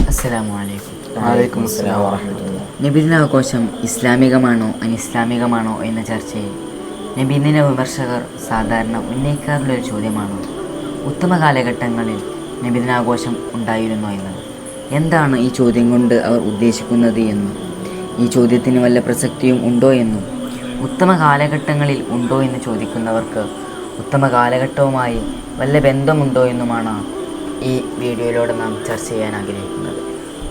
അസ്സലാമു അലൈക്കും. വഅലൈക്കും അസ്സലാം വറഹ്മത്തുള്ളാഹി. നബിദിനാഘോഷം ഇസ്ലാമികമാണോ അനിസ്ലാമികമാണോ എന്ന ചർച്ചയിൽ നബിദിന വിമർശകർ സാധാരണ ഉന്നയിക്കാറുള്ളൊരു ചോദ്യമാണ് ഉത്തമ കാലഘട്ടങ്ങളിൽ നബിദിനാഘോഷം ഉണ്ടായിരുന്നോ എന്നത്. എന്താണ് ഈ ചോദ്യം കൊണ്ട് അവർ ഉദ്ദേശിക്കുന്നത് എന്നും ഈ ചോദ്യത്തിന് വല്ല പ്രസക്തിയും ഉണ്ടോ എന്നും ഉത്തമ കാലഘട്ടങ്ങളിൽ ഉണ്ടോ എന്ന് ചോദിക്കുന്നവർക്ക് ഉത്തമ കാലഘട്ടവുമായി വല്ല ബന്ധമുണ്ടോ എന്നുമാണ് ഈ വീഡിയോയിലൂടെ നാം ചർച്ച ചെയ്യാൻ ആഗ്രഹിക്കുന്നത്.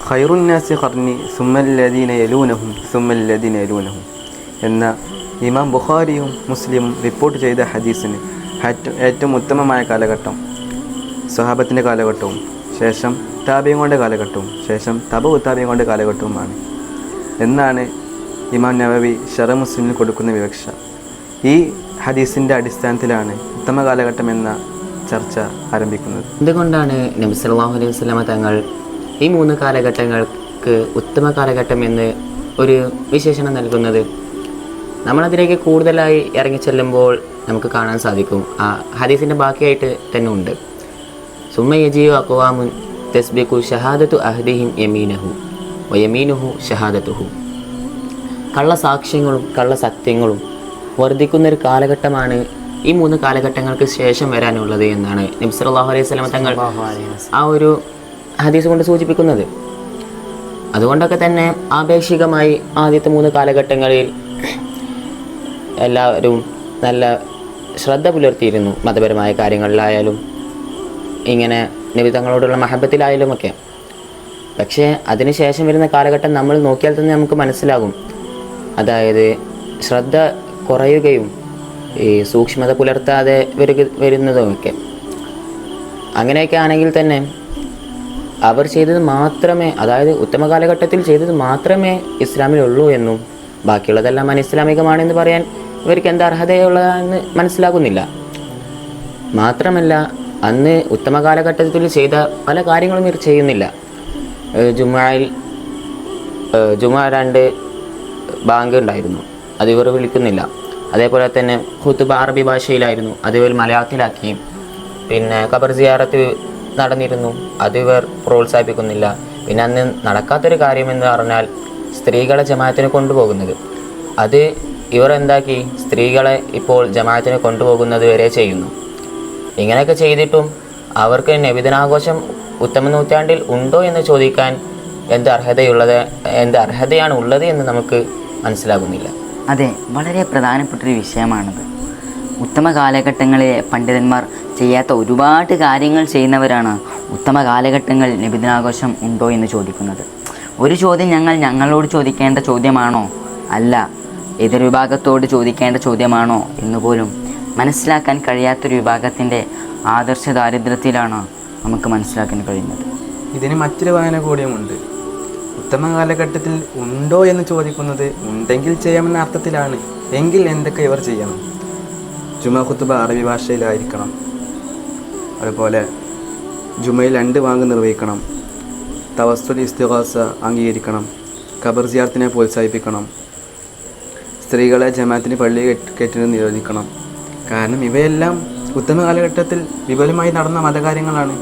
ഖൈറുന്നാസി ഖർനി സുമ്മല്ലദീന യലൂനഹും സുമ്മല്ലദീന യലൂനഹും എന്ന ഇമാം ബുഖാരിയും മുസ്ലിമും റിപ്പോർട്ട് ചെയ്ത ഹദീസിന് ഏറ്റവും ഉത്തമമായ കാലഘട്ടം സ്വഹാബത്തിൻ്റെ കാലഘട്ടവും ശേഷം താബിഈങ്ങളുടെ കാലഘട്ടവും ശേഷം തബഉ താബിഈങ്ങളുടെ കാലഘട്ടവുമാണ് എന്നാണ് ഇമാം നവവി ശറഹ് മുസ്ലിമിൽ കൊടുക്കുന്ന വിവക്ഷ. ഈ ഹദീസിൻ്റെ അടിസ്ഥാനത്തിലാണ് ഉത്തമ കാലഘട്ടം എന്ന ചർച്ച ആരംഭിക്കുന്നത്. എന്തുകൊണ്ടാണ് നബി സല്ലല്ലാഹു അലൈഹി വസല്ലമ തങ്ങൾ ഈ 3 കാലഘട്ടങ്ങൾക്ക് ഉത്തമ കാലഘട്ടം എന്ന് ഒരു വിശേഷണം നൽകുന്നത്? നമ്മളതിലേക്ക് കൂടുതലായി ഇറങ്ങിച്ചെല്ലുമ്പോൾ നമുക്ക് കാണാൻ സാധിക്കും. ആ ഹദീസിൻ്റെ ബാക്കിയായിട്ട് തന്നെ ഉണ്ട്. സുമ്മ യജിഉ അഖ്വാമുൻ തസ്ബിഖു ഷഹാദത്തു അഹദിഹിം യമീനഹു വയമീനുഹു ഷഹാദത്തുഹു. കള്ളസാക്ഷ്യങ്ങളും കള്ളസത്യങ്ങളും വർദ്ധിക്കുന്നൊരു കാലഘട്ടമാണ് ഈ 3 കാലഘട്ടങ്ങൾക്ക് ശേഷം വരാനുള്ളത് എന്നാണ് നബി സല്ലല്ലാഹു അലൈഹി വസല്ലമ തങ്ങൾ ആ ഒരു ഹദീസ് കൊണ്ട് സൂചിപ്പിക്കുന്നത്. അതുകൊണ്ടൊക്കെ തന്നെ ആപേക്ഷികമായി ആദ്യത്തെ 3 കാലഘട്ടങ്ങളിൽ എല്ലാവരും നല്ല ശ്രദ്ധ പുലർത്തിയിരുന്നു. മതപരമായ കാര്യങ്ങളിലായാലും ഇങ്ങനെ നബി തങ്ങളോടുള്ള മഹബത്തിലായാലുമൊക്കെ. പക്ഷേ അതിനുശേഷം വരുന്ന കാലഘട്ടം നമ്മൾ നോക്കിയാൽ തന്നെ നമുക്ക് മനസ്സിലാകും. അതായത് ശ്രദ്ധ കുറയുകയും ഈ സൂക്ഷ്മത പുലർത്താതെ വരുന്നതുമൊക്കെ. അങ്ങനെയൊക്കെ ആണെങ്കിൽ തന്നെ അവർ ചെയ്തത് മാത്രമേ, അതായത് ഉത്തമ കാലഘട്ടത്തിൽ ചെയ്തത് മാത്രമേ ഇസ്ലാമിലുള്ളൂ എന്നും ബാക്കിയുള്ളതെല്ലാം അനിസ്ലാമികമാണെന്ന് പറയാൻ ഇവർക്ക് എന്താ അർഹതയുള്ളതെന്ന് മനസ്സിലാകുന്നില്ല. മാത്രമല്ല, അന്ന് ഉത്തമ കാലഘട്ടത്തിൽ ചെയ്ത പല കാര്യങ്ങളും ഇവർ ചെയ്യുന്നില്ല. ജുമുഅ 2 ബാങ്ക് ഉണ്ടായിരുന്നു, അത് ഇവർ വിളിക്കുന്നില്ല. അതേപോലെ തന്നെ ഖുതുബ അറബി ഭാഷയിലായിരുന്നു, അത് ഇവർ മലയാളത്തിലാക്കി. പിന്നെ ഖബർ സിയാറത്ത് നടന്നിരുന്നു, അത് ഇവർ പ്രോത്സാഹിപ്പിക്കുന്നില്ല. പിന്നെ അന്ന് നടക്കാത്തൊരു കാര്യമെന്ന് പറഞ്ഞാൽ സ്ത്രീകളെ ജമാഅത്തിന് കൊണ്ടുപോകുന്നത്. അത് ഇവർ എന്താക്കി, സ്ത്രീകളെ ഇപ്പോൾ ജമാഅത്തിന് കൊണ്ടുപോകുന്നത് വരെ ചെയ്യുന്നു. ഇങ്ങനെയൊക്കെ ചെയ്തിട്ടും അവർക്ക് നബിദിനാഘോഷം ഉത്തമ നൂറ്റാണ്ടിൽ ഉണ്ടോ എന്ന് ചോദിക്കാൻ എന്ത് അർഹതയാണ് ഉള്ളത് എന്ന് നമുക്ക് മനസ്സിലാകുന്നില്ല. അതെ, വളരെ പ്രധാനപ്പെട്ടൊരു വിഷയമാണത്. ഉത്തമ കാലഘട്ടങ്ങളിലെ പണ്ഡിതന്മാർ ചെയ്യാത്ത ഒരുപാട് കാര്യങ്ങൾ ചെയ്യുന്നവരാണ് ഉത്തമ കാലഘട്ടങ്ങളിൽ നബിദിനാഘോഷം ഉണ്ടോ എന്ന് ചോദിക്കുന്നത്. ഒരു ചോദ്യം ഞങ്ങളോട് ചോദിക്കേണ്ട ചോദ്യമാണോ, അല്ല എതിർ വിഭാഗത്തോട് ചോദിക്കേണ്ട ചോദ്യമാണോ എന്നുപോലും മനസ്സിലാക്കാൻ കഴിയാത്തൊരു വിഭാഗത്തിൻ്റെ ആദർശ ദാരിദ്ര്യത്തിലാണ് നമുക്ക് മനസ്സിലാക്കാൻ കഴിയുന്നത്. ഇതിന് മറ്റൊരു വായന കൂടിയുമുണ്ട്. ഉത്തമ കാലഘട്ടത്തിൽ ഉണ്ടോ എന്ന് ചോദിക്കുന്നത് ഉണ്ടെങ്കിൽ ചെയ്യാമെന്ന അർത്ഥത്തിലാണ്. എങ്കിൽ എന്തൊക്കെ ഇവർ ചെയ്യണം? ജുമാ ഖുതുബ അറബി ഭാഷയിലായിരിക്കണം. അതുപോലെ ജുമയിൽ 2 ബാങ്ക് നിർവഹിക്കണം. തവസ്സുൽ ഇസ്തിഗാസ അംഗീകരിക്കണം. ഖബർ സിയാറത്തിനെ പ്രോത്സാഹിപ്പിക്കണം. സ്ത്രീകളെ ജമാഅത്തിന് പള്ളി കയറ്റുന്നത് നിരോധിക്കണം. കാരണം ഇവയെല്ലാം ഉത്തമ കാലഘട്ടത്തിൽ വിപുലമായി നടന്ന മതകാര്യങ്ങളാണ്.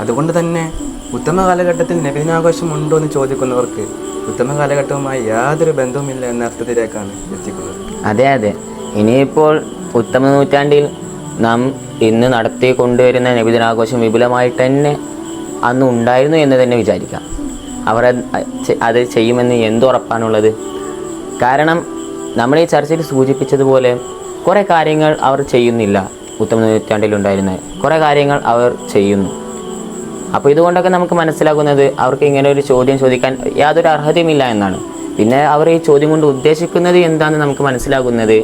അതുകൊണ്ട് തന്നെ ഉത്തമ കാലഘട്ടത്തിൽ നബിദിനാഘോഷം ഉണ്ടോ എന്ന് ചോദിക്കുന്നവർക്ക് ഉത്തമ കാലഘട്ടവുമായി യാതൊരു ബന്ധവുമില്ല എന്ന അർത്ഥത്തിലേക്കാണ് എത്തിക്കുന്നത്. അതെ, ഇനിയിപ്പോൾ ഉത്തമ നൂറ്റാണ്ടിൽ നാം ഇന്ന് നടത്തി കൊണ്ടുവരുന്ന നബിദിനാഘോഷം വിപുലമായിട്ട് തന്നെ അന്ന് ഉണ്ടായിരുന്നു എന്ന് തന്നെ വിചാരിക്കാം. അവർ അത് ചെയ്യുമെന്ന് എന്തുറപ്പാണുള്ളത്? കാരണം നമ്മൾ ഈ ചർച്ചയിൽ സൂചിപ്പിച്ചതുപോലെ കുറേ കാര്യങ്ങൾ അവർ ചെയ്യുന്നില്ല. ഉത്തമ നൂറ്റാണ്ടിലുണ്ടായിരുന്ന കുറേ കാര്യങ്ങൾ അവർ ചെയ്യുന്നു. അപ്പോൾ ഇതുകൊണ്ടൊക്കെ നമുക്ക് മനസ്സിലാകുന്നത് അവർക്ക് ഇങ്ങനെ ഒരു ചോദ്യം ചോദിക്കാൻ യാതൊരു അർഹതയുമില്ല എന്നാണ്. പിന്നെ അവർ ഈ ചോദ്യം കൊണ്ട് ഉദ്ദേശിക്കുന്നത് എന്താണെന്ന് നമുക്ക് മനസ്സിലാകുന്നത്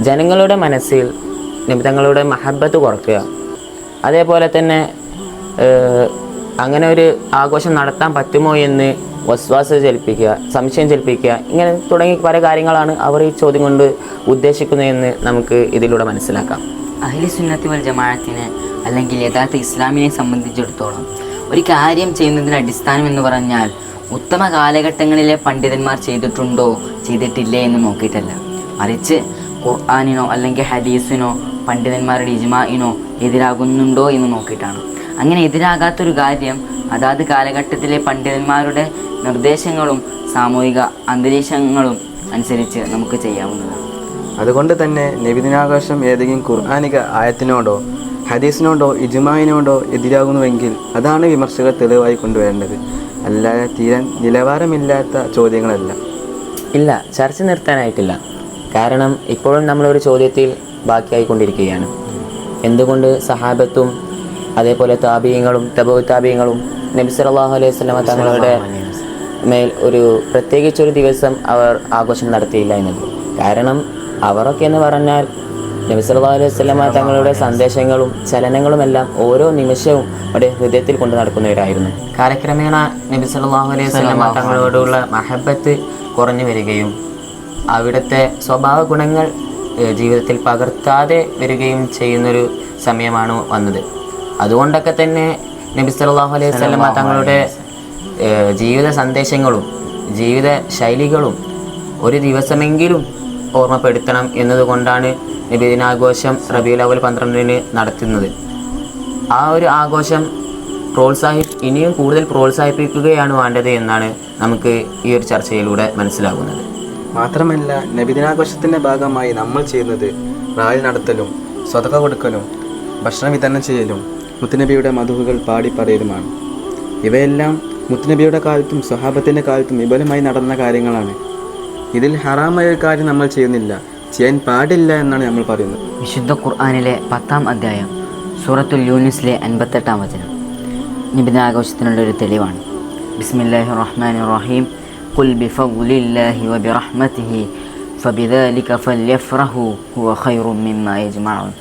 ജനങ്ങളുടെ മനസ്സിൽ നബിതങ്ങളുടെ മഹബത്ത് കുറയ്ക്കുക, അതേപോലെ തന്നെ അങ്ങനെ ഒരു ആഘോഷം നടത്താൻ പറ്റുമോ എന്ന് വസ്വാസ ജൽപ്പിക്കുക, സംശയം ജൽപ്പിക്കുക, ഇങ്ങനെ തുടങ്ങി പല കാര്യങ്ങളാണ് അവർ ഈ ചോദ്യം കൊണ്ട് ഉദ്ദേശിക്കുന്നതെന്ന് നമുക്ക് ഇതിലൂടെ മനസ്സിലാക്കാം. അഹ്ലി സുന്നത്തി വൽ ജമാഅത്തിനെ അല്ലെങ്കിൽ യഥാർത്ഥ ഇസ്ലാമിനെ സംബന്ധിച്ചിടത്തോളം ഒരു കാര്യം ചെയ്യുന്നതിന് അടിസ്ഥാനം എന്ന് പറഞ്ഞാൽ ഉത്തമ കാലഘട്ടങ്ങളിലെ പണ്ഡിതന്മാർ ചെയ്തിട്ടുണ്ടോ ചെയ്തിട്ടില്ലേ എന്ന് നോക്കിയിട്ടല്ല, മറിച്ച് ഖുർആനിനോ അല്ലെങ്കിൽ ഹദീസിനോ പണ്ഡിതന്മാരുടെ ഇജ്മാഇനോ എതിരാകുന്നുണ്ടോ എന്ന് നോക്കിയിട്ടാണ്. അങ്ങനെ എതിരാകാത്തൊരു കാര്യം അതാത് കാലഘട്ടത്തിലെ പണ്ഡിതന്മാരുടെ നിർദ്ദേശങ്ങളും സാമൂഹിക അന്തരീക്ഷങ്ങളും അനുസരിച്ച് നമുക്ക് ചെയ്യാവുന്നതാണ്. അതുകൊണ്ട് തന്നെ നബിദിനാഘോഷം ഏതെങ്കിലും ഖുർആനിക ആയത്തിനോടോ ഹദീസിനോടോ ഇജ്മായിനോടോ എതിരാകുന്നുവെങ്കിൽ അതാണ് വിമർശകർ തെളിവായി കൊണ്ടുവരേണ്ടത്, അല്ലാതെ തീരാൻ നിലവാരമില്ലാത്ത ചോദ്യങ്ങളല്ല. ഇല്ല, ചർച്ച നിർത്താനായിട്ടില്ല. കാരണം ഇപ്പോഴും നമ്മളൊരു ചോദ്യത്തിൽ ബാക്കിയായിക്കൊണ്ടിരിക്കുകയാണ്. എന്തുകൊണ്ട് സഹാബത്തും അതേപോലെ താബിയങ്ങളും തബഉ താബിയങ്ങളും നബി സല്ലല്ലാഹു അലൈഹി വസല്ലമ തങ്ങളുടെ മേൽ ഒരു പ്രത്യേകിച്ചൊരു ദിവസം അവർ ആഘോഷം നടത്തിയില്ല എന്നത്? കാരണം അവരൊക്കെ എന്ന് പറഞ്ഞാൽ നബി സല്ലല്ലാഹു അലൈഹി വസല്ലമ തങ്ങളുടെ സന്ദേശങ്ങളും ചലനങ്ങളുമെല്ലാം ഓരോ നിമിഷവും അവരുടെ ഹൃദയത്തിൽ കൊണ്ട് നടക്കുന്നവരായിരുന്നു. കാലക്രമേണ നബി സല്ലല്ലാഹു അലൈഹി വസല്ലമ തങ്ങളോടുള്ള മഹബത്ത് കുറഞ്ഞു വരികയും അവിടുത്തെ സ്വഭാവ ഗുണങ്ങൾ ജീവിതത്തിൽ പകർത്താതെ വരികയും ചെയ്യുന്നൊരു സമയമാണ് വന്നത്. അതുകൊണ്ടൊക്കെ തന്നെ നബി സല്ലല്ലാഹു അലൈഹി വസല്ലമ തങ്ങളുടെ ജീവിത സന്ദേശങ്ങളും ജീവിത ശൈലികളും ഒരു ദിവസമെങ്കിലും ഓർമ്മപ്പെടുത്തണം എന്നതുകൊണ്ടാണ് നബിദിനാഘോഷം റബീഉൽ അവ്വൽ 12-ന് നടത്തുന്നത്. ആ ഒരു ആഘോഷം ഇനിയും കൂടുതൽ പ്രോത്സാഹിപ്പിക്കുകയാണ് വേണ്ടത് എന്നാണ് നമുക്ക് ഈ ഒരു ചർച്ചയിലൂടെ മനസ്സിലാകുന്നത്. മാത്രമല്ല, നബിദിനാഘോഷത്തിൻ്റെ ഭാഗമായി നമ്മൾ ചെയ്യുന്നത് റാലി നടത്തലും സ്വതക്ക കൊടുക്കലും ഭക്ഷണം വിതരണം ചെയ്യലും മുത്തുനബിയുടെ മധുഹുകൾ പാടി പറയലുമാണ്. ഇവയെല്ലാം മുത്തുനബിയുടെ കാലത്തും സ്വഹാബത്തിൻ്റെ കാലത്തും വിപുലമായി നടന്ന കാര്യങ്ങളാണ്. ഇതിൽ ഹറാമായ ഒരു കാര്യം നമ്മൾ ചെയ്യുന്നില്ല, ചെയ്യാൻ പാടില്ല എന്നാണ് നമ്മൾ പറയുന്നത്. വിശുദ്ധ ഖുർആനിലെ 10-ാം അധ്യായം സൂറത്തുൽ യൂനുസിലെ 58-ാം വചനം നബിദിനാഘോഷത്തിനുള്ളൊരു തെളിവാണ്. ബിസ്മില്ലാഹിർ റഹ്മാനിർ റഹീം. ഖുൽ ബിഫദ്ലില്ലാഹി വബിറഹ്മതിഹി ഫബിദാലിക ഫല്യഫ്റഹു ഹുവ ഖൈറും മിമ്മാ യജ്മഊൻ.